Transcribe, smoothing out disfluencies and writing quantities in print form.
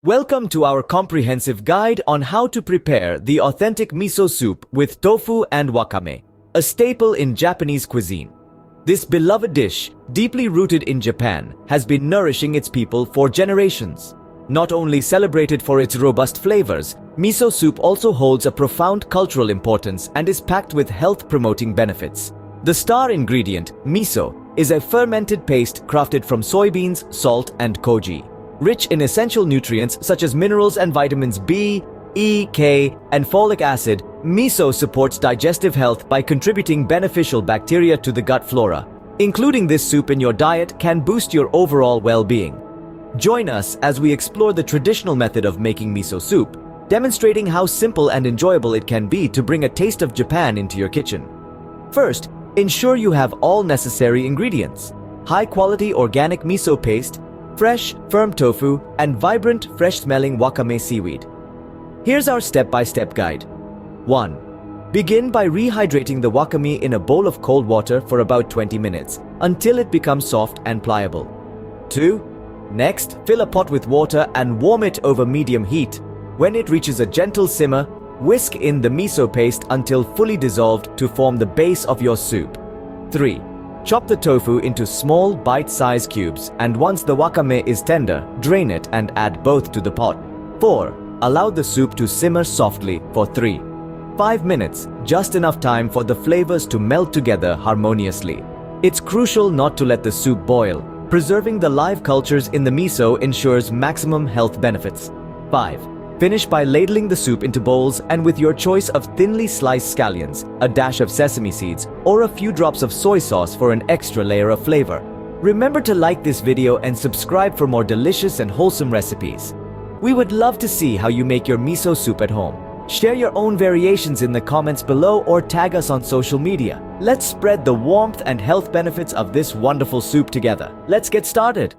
Welcome to our comprehensive guide on how to prepare the authentic miso soup with tofu and wakame, a staple in Japanese cuisine. This beloved dish, deeply rooted in Japan, has been nourishing its people for generations. Not only celebrated for its robust flavors, miso soup also holds a profound cultural importance and is packed with health-promoting benefits. The star ingredient, miso, is a fermented paste crafted from soybeans, salt, and koji. Rich in essential nutrients such as minerals and vitamins B, E, K, and folic acid, miso supports digestive health by contributing beneficial bacteria to the gut flora. Including this soup in your diet can boost your overall well-being. Join us as we explore the traditional method of making miso soup, demonstrating how simple and enjoyable it can be to bring a taste of Japan into your kitchen. First, ensure you have all necessary ingredients: high-quality organic miso paste, fresh, firm tofu, and vibrant, fresh-smelling wakame seaweed. Here's our step-by-step guide. 1. Begin by rehydrating the wakame in a bowl of cold water for about 20 minutes until it becomes soft and pliable. 2. Next, fill a pot with water and warm it over medium heat. When it reaches a gentle simmer, whisk in the miso paste until fully dissolved to form the base of your soup. 3. Chop the tofu into small, bite-sized cubes, and once the wakame is tender, drain it and add both to the pot. 4. Allow the soup to simmer softly for 3-5 minutes, just enough time for the flavors to melt together harmoniously. It's crucial not to let the soup boil. Preserving the live cultures in the miso ensures maximum health benefits. 5. Finish by ladling the soup into bowls and with your choice of thinly sliced scallions, a dash of sesame seeds, or a few drops of soy sauce for an extra layer of flavor. Remember to like this video and subscribe for more delicious and wholesome recipes. We would love to see how you make your miso soup at home. Share your own variations in the comments below or tag us on social media. Let's spread the warmth and health benefits of this wonderful soup together. Let's get started.